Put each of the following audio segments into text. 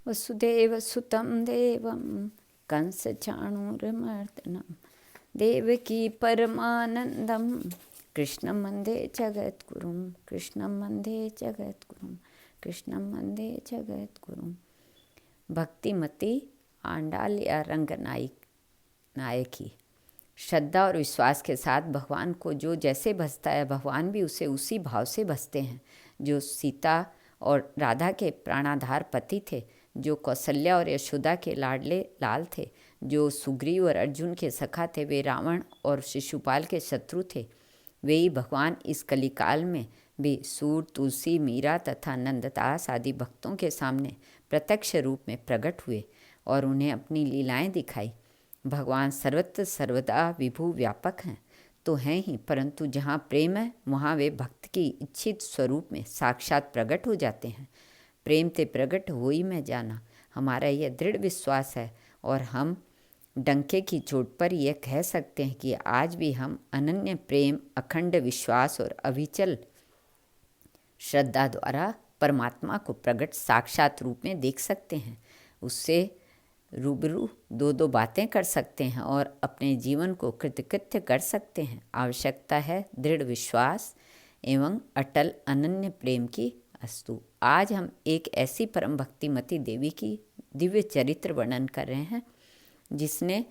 वसुदेवसुतं देवं कंसचाणूरमर्दनं देवकी परमानन्दं कृष्णं वन्दे जगद्गुरुं कृष्णं वन्दे जगद्गुरुं कृष्णं वन्दे जगद्गुरुं। भक्तिमती आंडाल या नायकी। श्रद्धा और विश्वास के साथ भगवान को जो जैसे भजता है, भगवान भी उसे उसी भाव से भजते हैं। जो सीता और राधा के प्राणाधार पति थे, जो कौशल्या और यशोदा के लाडले लाल थे, जो सुग्रीव और अर्जुन के सखा थे, वे रावण और शिशुपाल के शत्रु थे, वे ही भगवान इस कलिकाल में भी सूर, तुलसी, मीरा तथा नंददास आदि भक्तों के सामने प्रत्यक्ष रूप में प्रकट हुए और उन्हें अपनी लीलाएं दिखाई। भगवान सर्वत्र सर्वदा विभु व्यापक हैं तो हैं ही, परंतु जहाँ प्रेम है वहाँ वे भक्त की इच्छित स्वरूप में साक्षात प्रकट हो जाते हैं। प्रेम ते प्रकट हो ही मैं जाना, हमारा यह दृढ़ विश्वास है और हम डंके की चोट पर यह कह सकते हैं कि आज भी हम अनन्य प्रेम, अखंड विश्वास और अविचल श्रद्धा द्वारा परमात्मा को प्रकट साक्षात रूप में देख सकते हैं। उससे रूबरू दो दो बातें कर सकते हैं और अपने जीवन को कृतकृत्य कर सकते हैं। आवश्यकता है दृढ़ विश्वास एवं अटल अनन्य प्रेम की। अस्तु, आज हम एक ऐसी परम भक्तिमती देवी की दिव्य चरित्र वर्णन कर रहे हैं जिसने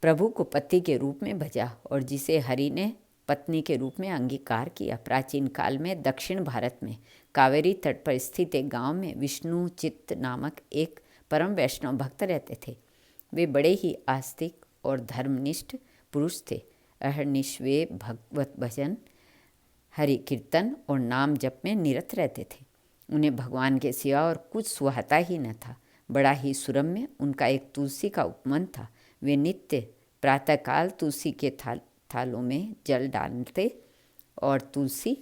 प्रभु को पति के रूप में भजा और जिसे हरि ने पत्नी के रूप में अंगीकार किया। प्राचीन काल में दक्षिण भारत में कावेरी तट पर स्थित एक गांव में विष्णु चित्त नामक एक परम वैष्णव भक्त रहते थे। वे बड़े ही आस्तिक और धर्मनिष्ठ पुरुष थे। अहर्निश वे भगवत भजन, हरि कीर्तन और नाम जप में निरत रहते थे। उन्हें भगवान के सिवा और कुछ सुहाता ही न था। बड़ा ही सुरम्य उनका एक तुलसी का उपवन था। वे नित्य प्रातःकाल तुलसी के थालों में जल डालते और तुलसी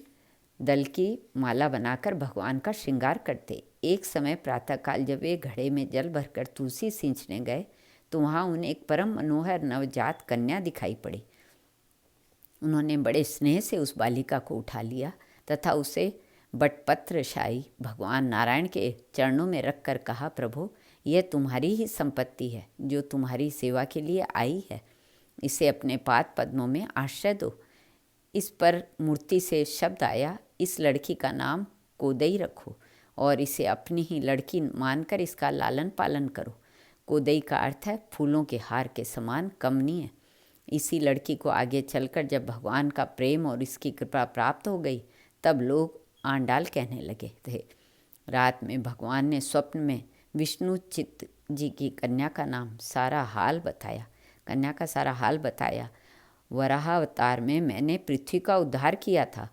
दल की माला बनाकर भगवान का श्रृंगार करते। एक समय प्रातःकाल जब वे घड़े में जल भरकर तुलसी सींचने गए तो वहाँ उन्हें एक परम मनोहर नवजात कन्या दिखाई पड़ी। उन्होंने बड़े स्नेह से उस बालिका को उठा लिया तथा उसे बटपत्र शाही भगवान नारायण के चरणों में रखकर कहा, प्रभु, यह तुम्हारी ही संपत्ति है जो तुम्हारी सेवा के लिए आई है। इसे अपने पाद पद्मों में आश्रय दो। इस पर मूर्ति से शब्द आया, इस लड़की का नाम कोदई रखो और इसे अपनी ही लड़की मानकर इसका लालन पालन करो। कोदई का अर्थ है फूलों के हार के समान कमनीय। इसी लड़की को आगे चलकर जब भगवान का प्रेम और इसकी कृपा प्राप्त हो गई तब लोग आंडाल कहने लगे थे। रात में भगवान ने स्वप्न में विष्णु चित्त जी की कन्या का सारा हाल बताया। वराहावतार में मैंने पृथ्वी का उद्धार किया था।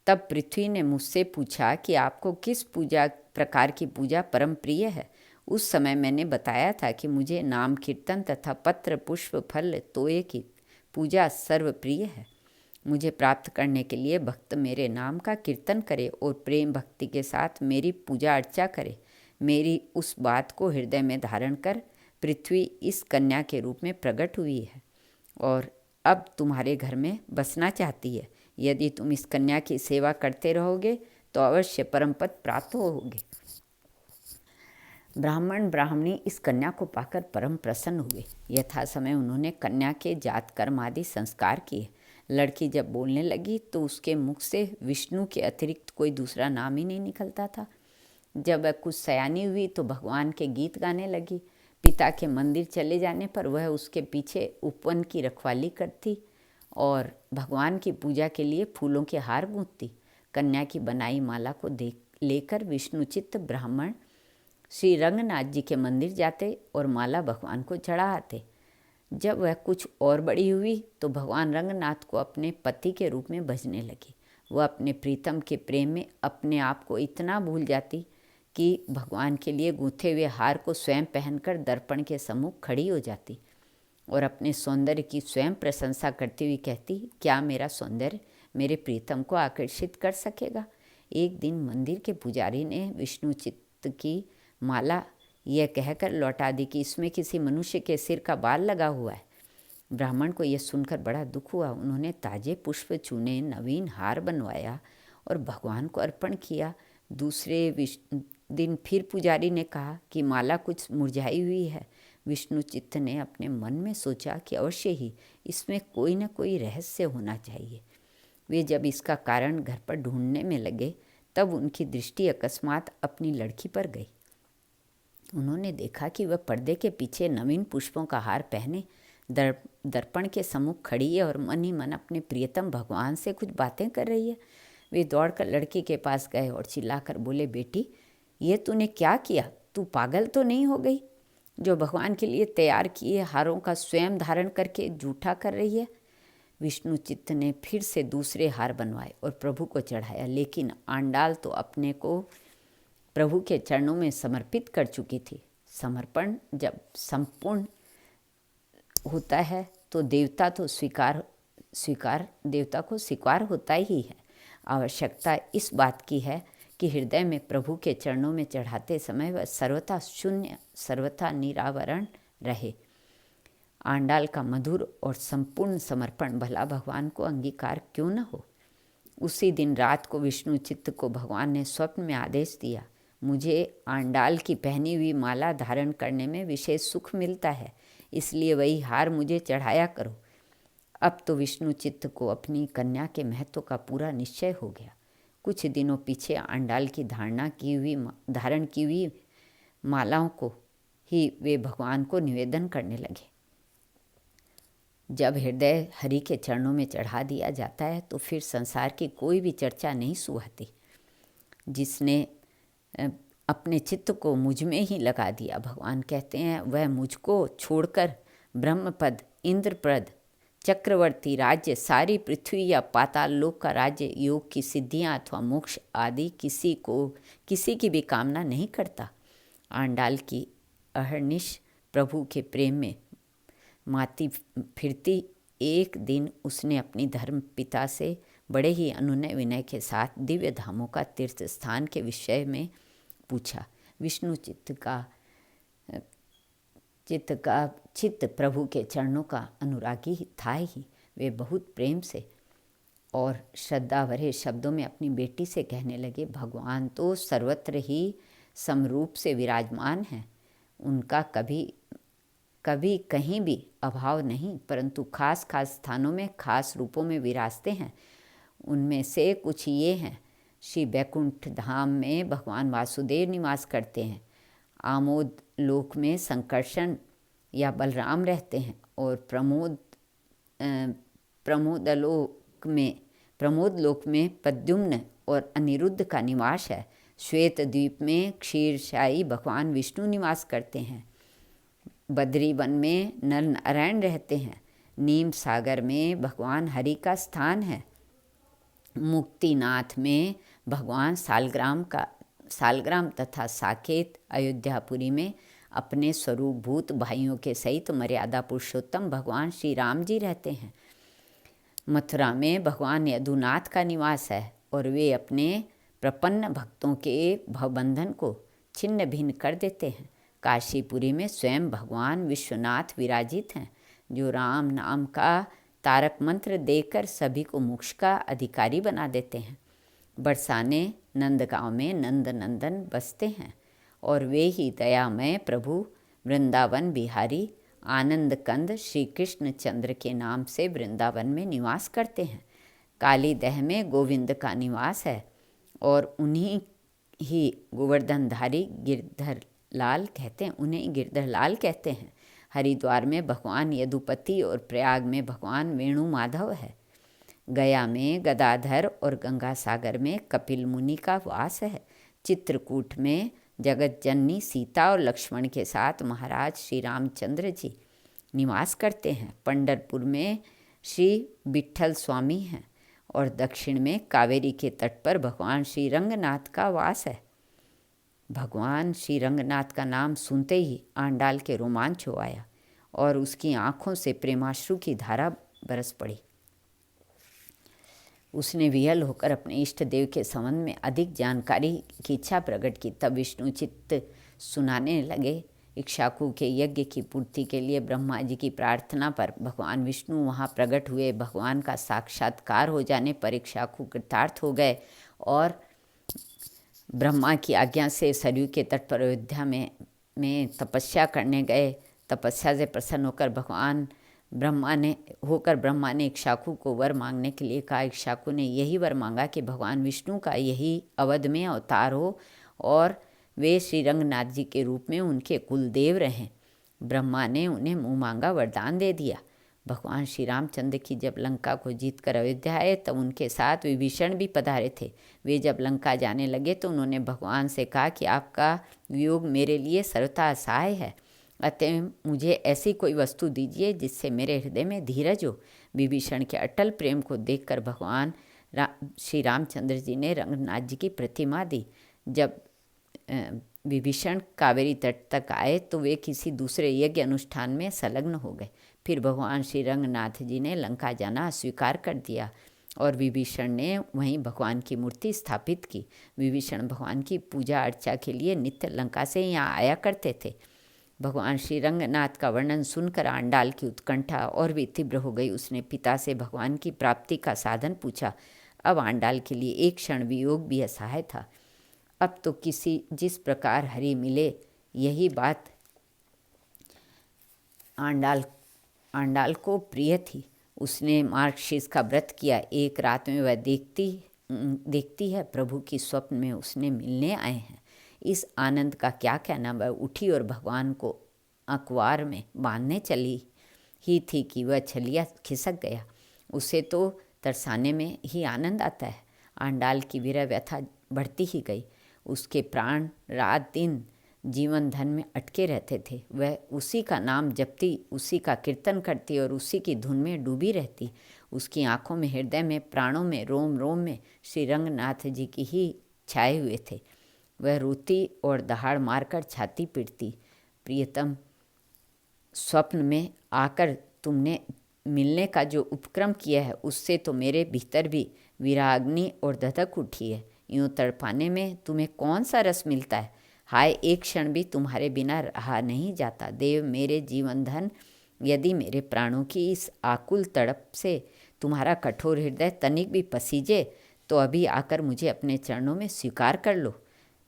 तब पृथ्वी ने मुझसे पूछा कि आपको किस प्रकार की पूजा परम प्रिय है। उस समय मैंने बताया था कि मुझे नाम कीर्तन तथा पत्र पुष्प फल तोये की पूजा सर्वप्रिय है। मुझे प्राप्त करने के लिए भक्त मेरे नाम का कीर्तन करे और प्रेम भक्ति के साथ मेरी पूजा अर्चा करे। मेरी उस बात को हृदय में धारण कर पृथ्वी इस कन्या के रूप में प्रकट हुई है और अब तुम्हारे घर में बसना चाहती है। यदि तुम इस कन्या की सेवा करते रहोगे तो अवश्य परम पद प्राप्त होगे। ब्राह्मण ब्राह्मणी इस कन्या को पाकर परम प्रसन्न हुए। यथा समय उन्होंने कन्या के जात कर्म आदि संस्कार किए। लड़की जब बोलने लगी तो उसके मुख से विष्णु के अतिरिक्त कोई दूसरा नाम ही नहीं निकलता था। जब वह कुछ सयानी हुई तो भगवान के गीत गाने लगी। पिता के मंदिर चले जाने पर वह उसके पीछे उपवन की रखवाली करती और भगवान की पूजा के लिए फूलों के हार गूंथती। कन्या की बनाई माला को लेकर विष्णुचित्त ब्राह्मण श्री रंगनाथ जी के मंदिर जाते और माला भगवान को चढ़ाते। जब वह कुछ और बड़ी हुई तो भगवान रंगनाथ को अपने पति के रूप में भजने लगी। वह अपने प्रीतम के प्रेम में अपने आप को इतना भूल जाती कि भगवान के लिए गूंथे हुए हार को स्वयं पहनकर दर्पण के सम्मुख खड़ी हो जाती और अपने सौंदर्य की स्वयं प्रशंसा करती हुई कहती, क्या मेरा सौंदर्य मेरे प्रीतम को आकर्षित कर सकेगा। एक दिन मंदिर के पुजारी ने विष्णु चित्त की माला यह कहकर लौटा दी कि इसमें किसी मनुष्य के सिर का बाल लगा हुआ है। ब्राह्मण को यह सुनकर बड़ा दुख हुआ। उन्होंने ताजे पुष्प चुने, नवीन हार बनवाया और भगवान को अर्पण किया। दूसरे दिन फिर पुजारी ने कहा कि माला कुछ मुरझाई हुई है। विष्णु चित्त ने अपने मन में सोचा कि अवश्य ही इसमें कोई न कोई रहस्य होना चाहिए। वे जब इसका कारण घर पर ढूंढने में लगे तब उनकी दृष्टि अकस्मात अपनी लड़की पर गई। उन्होंने देखा कि वह पर्दे के पीछे नवीन पुष्पों का हार पहने दर्पण के सम्मुख खड़ी है और मन ही मन अपने प्रियतम भगवान से कुछ बातें कर रही है। वे दौड़कर लड़की के पास गए और चिल्लाकर बोले, बेटी, ये तूने क्या किया? तू पागल तो नहीं हो गई जो भगवान के लिए तैयार किए हारों का स्वयं धारण करके जूठा कर रही है? विष्णु चित्त ने फिर से दूसरे हार बनवाए और प्रभु को चढ़ाया, लेकिन आंडाल तो अपने को प्रभु के चरणों में समर्पित कर चुकी थी। समर्पण जब संपूर्ण होता है तो देवता को स्वीकार होता ही है। आवश्यकता इस बात की है कि हृदय में प्रभु के चरणों में चढ़ाते समय वह सर्वथा शून्य, सर्वथा निरावरण रहे। आंडाल का मधुर और संपूर्ण समर्पण भला भगवान को अंगीकार क्यों न हो। उसी दिन रात को विष्णु चित्त को भगवान ने स्वप्न में आदेश दिया, मुझे आंडाल की पहनी हुई माला धारण करने में विशेष सुख मिलता है, इसलिए वही हार मुझे चढ़ाया करो। अब तो विष्णु चित्त को अपनी कन्या के महत्व का पूरा निश्चय हो गया। कुछ दिनों पीछे आंडाल की धारण की हुई मालाओं को ही वे भगवान को निवेदन करने लगे। जब हृदय हरि के चरणों में चढ़ा दिया जाता है तो फिर संसार की कोई भी चर्चा नहीं सुहाती। जिसने अपने चित्त को मुझ में ही लगा दिया, भगवान कहते हैं, वह मुझको छोड़कर ब्रह्मपद, इंद्रप्रद, चक्रवर्ती राज्य, सारी पृथ्वी या पाताल लोक का राज्य, योग की सिद्धियां अथवा मोक्ष आदि किसी की भी कामना नहीं करता। आंडाल की अहर्निश प्रभु के प्रेम में माती फिरती एक दिन उसने अपनी धर्म पिता से बड़े ही अनुनय विनय के साथ दिव्य धामों का तीर्थ स्थान के विषय में पूछा। विष्णु चित्त प्रभु के चरणों का अनुरागी था ही। वे बहुत प्रेम से और श्रद्धा भरे शब्दों में अपनी बेटी से कहने लगे, भगवान तो सर्वत्र ही समरूप से विराजमान हैं। उनका कभी कहीं भी अभाव नहीं, परंतु खास स्थानों में खास रूपों में विराजते हैं। उनमें से कुछ ये हैं। श्री बैकुंठ धाम में भगवान वासुदेव निवास करते हैं। आमोद लोक में संकर्षण या बलराम रहते हैं और प्रमोद लोक में प्रद्युम्न और अनिरुद्ध का निवास है। श्वेत द्वीप में क्षीरसाई भगवान विष्णु निवास करते हैं। बद्री वन में नर नारायण रहते हैं। नीम सागर में भगवान हरि का स्थान है। मुक्तिनाथ में भगवान सालग्राम तथा साकेत, अयोध्यापुरी में अपने स्वरूपभूत भाइयों के सहित मर्यादा पुरुषोत्तम भगवान श्री राम जी रहते हैं। मथुरा में भगवान यदुनाथ का निवास है और वे अपने प्रपन्न भक्तों के भवबंधन को छिन्न भिन्न कर देते हैं। काशीपुरी में स्वयं भगवान विश्वनाथ विराजित हैं, जो राम नाम का तारक मंत्र देकर सभी को मोक्ष का अधिकारी बना देते हैं। बरसाने नंदगांव में नंद नंदन बसते हैं और वे ही दयामय प्रभु वृंदावन बिहारी आनंद कंद श्री कृष्ण चंद्र के नाम से वृंदावन में निवास करते हैं। कालीदह में गोविंद का निवास है और उन्हीं ही गोवर्धनधारी उन्हें गिरधरलाल कहते हैं। हरिद्वार में भगवान यदुपति और प्रयाग में भगवान वेणु माधव है। गया में गदाधर और गंगा सागर में कपिल मुनि का वास है। चित्रकूट में जगत जननी सीता और लक्ष्मण के साथ महाराज श्री रामचंद्र जी निवास करते हैं। पंढरपुर में श्री विट्ठल स्वामी हैं और दक्षिण में कावेरी के तट पर भगवान श्री रंगनाथ का वास है। भगवान श्री रंगनाथ का नाम सुनते ही आंडाल के रोमांच हो आया और उसकी आंखों से प्रेमाश्रु की धारा बरस पड़ी। उसने विहल होकर अपने इष्ट देव के संबंध में अधिक जानकारी की इच्छा प्रकट की। तब विष्णु चित्त सुनाने लगे। इक्ष्वाकु के यज्ञ की पूर्ति के लिए ब्रह्मा जी की प्रार्थना पर भगवान विष्णु वहाँ प्रकट हुए। भगवान का साक्षात्कार हो जाने पर इक्ष्वाकु कृतार्थ हो गए और ब्रह्मा की आज्ञा से सरयू के तट पर अयोध्या में तपस्या करने गए। तपस्या से प्रसन्न होकर ब्रह्मा ने इक्ष्वाकु को वर मांगने के लिए कहा। इक्ष्वाकु ने यही वर मांगा कि भगवान विष्णु का यही अवध में अवतार हो और वे श्री रंगनाथ जी के रूप में उनके कुलदेव रहें। ब्रह्मा ने उन्हें मुँह मांगा वरदान दे दिया। भगवान श्री रामचंद्र की जब लंका को जीतकर अयोध्या आए तब उनके साथ विभीषण भी पधारे थे। वे जब लंका जाने लगे तो उन्होंने भगवान से कहा कि आपका वियोग मेरे लिए सर्वथा असहाय है, अतः मुझे ऐसी कोई वस्तु दीजिए जिससे मेरे हृदय में धीरज हो। विभीषण के अटल प्रेम को देखकर भगवान श्री रामचंद्र जी ने रंगनाथ जी की प्रतिमा दी। जब विभीषण कावेरी तट तक आए तो वे किसी दूसरे यज्ञ अनुष्ठान में संलग्न हो गए। फिर भगवान श्री रंगनाथ जी ने लंका जाना अस्वीकार कर दिया और विभीषण ने वहीं भगवान की मूर्ति स्थापित की। विभीषण भगवान की पूजा अर्चा के लिए नित्य लंका से यहाँ आया करते थे। भगवान श्री रंगनाथ का वर्णन सुनकर आंडाल की उत्कंठा और भी तीव्र हो गई। उसने पिता से भगवान की प्राप्ति का साधन पूछा। अब आंडाल के लिए एक क्षण वियोग भी असहाय था। अब तो जिस प्रकार हरि मिले यही बात आंडाल को प्रिय थी। उसने मार्गशीर्ष का व्रत किया। एक रात में वह देखती है प्रभु की स्वप्न में उसने मिलने आए हैं। इस आनंद का क्या कहना। वह उठी और भगवान को अखबार में बांधने चली ही थी कि वह छलिया खिसक गया। उसे तो तरसाने में ही आनंद आता है। आंडाल की विरह व्यथा बढ़ती ही गई। उसके प्राण रात दिन जीवन धन में अटके रहते थे। वह उसी का नाम जपती, उसी का कीर्तन करती और उसी की धुन में डूबी रहती। उसकी आँखों में, हृदय में, प्राणों में, रोम रोम में श्री रंगनाथ जी की ही छाए हुए थे। वह रोती और दहाड़ मारकर छाती पीटती। प्रियतम, स्वप्न में आकर तुमने मिलने का जो उपक्रम किया है उससे तो मेरे भीतर भी विराग्नि और धधक उठी है। यूँ तड़पाने में तुम्हें कौन सा रस मिलता है। हाय, एक क्षण भी तुम्हारे बिना रहा नहीं जाता। देव मेरे जीवन धन, यदि मेरे प्राणों की इस आकुल तड़प से तुम्हारा कठोर हृदय तनिक भी पसीजे तो अभी आकर मुझे अपने चरणों में स्वीकार कर लो।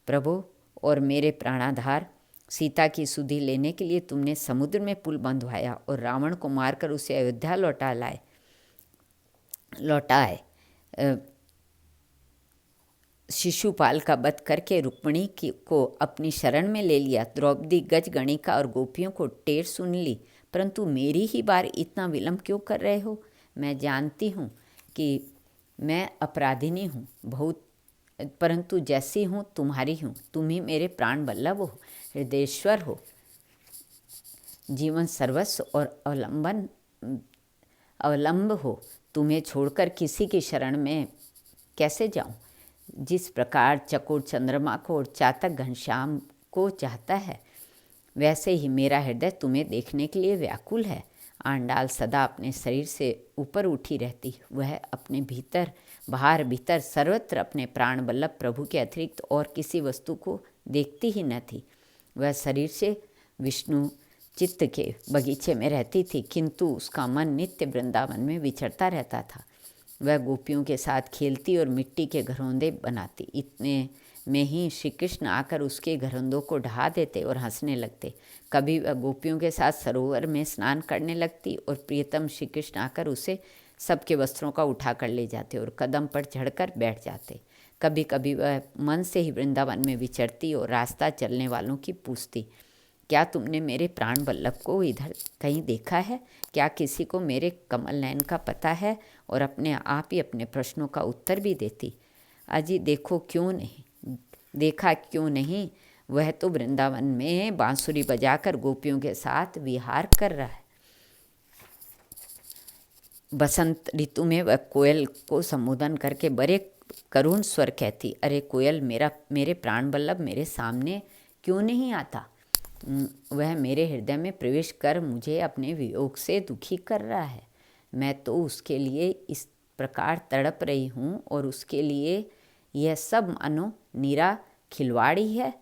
प्रभु और मेरे प्राणाधार, सीता की सुधि लेने के लिए तुमने समुद्र में पुल बंधवाया और रावण को मारकर उसे अयोध्या लौटाए। शिशुपाल का वध करके रुक्मिणी को अपनी शरण में ले लिया। द्रौपदी, गजगणिका और गोपियों को टेर सुन ली, परंतु मेरी ही बार इतना विलंब क्यों कर रहे हो। मैं जानती हूँ कि मैं अपराधिनी हूँ बहुत, परंतु जैसी हूँ तुम्हारी हूँ। तुम ही मेरे प्राण वल्लभ हो, हृदयेश्वर हो, जीवन सर्वस्व और अवलंब हो। तुम्हें छोड़कर किसी की शरण में कैसे जाऊँ। जिस प्रकार चकोर चंद्रमा को और चातक घनश्याम को चाहता है, वैसे ही मेरा हृदय तुम्हें देखने के लिए व्याकुल है। आंडाल सदा अपने शरीर से ऊपर उठी रहती। वह अपने भीतर, बाहर, भीतर सर्वत्र अपने प्राण वल्लभ प्रभु के अतिरिक्त और किसी वस्तु को देखती ही न थी। वह शरीर से विष्णु चित्त के बगीचे में रहती थी, किंतु उसका मन नित्य वृंदावन में विचरता रहता था। वह गोपियों के साथ खेलती और मिट्टी के घरौंदे बनाती। इतने में ही श्री कृष्ण आकर उसके घरौंदों को ढहा देते और हंसने लगते। कभी वह गोपियों के साथ सरोवर में स्नान करने लगती और प्रियतम श्री कृष्ण आकर उसे सबके वस्त्रों का उठा कर ले जाते और कदम पर चढ़कर बैठ जाते। कभी कभी वह मन से ही वृंदावन में विचरती और रास्ता चलने वालों की पूछती, क्या तुमने मेरे प्राण वल्लभ को इधर कहीं देखा है। क्या किसी को मेरे कमल नयन का पता है। और अपने आप ही अपने प्रश्नों का उत्तर भी देती। अजी देखा क्यों नहीं, वह तो वृंदावन में बांसुरी बजाकर गोपियों के साथ विहार कर रहा है। बसंत ऋतु में वह कोयल को संबोधन करके बड़े करुण स्वर कहती, अरे कोयल, मेरे प्राण वल्लभ मेरे सामने क्यों नहीं आता। वह मेरे हृदय में प्रवेश कर मुझे अपने वियोग से दुखी कर रहा है। मैं तो उसके लिए इस प्रकार तड़प रही हूँ और उसके लिए यह सब मानो नीरा खिलवाड़ ही है।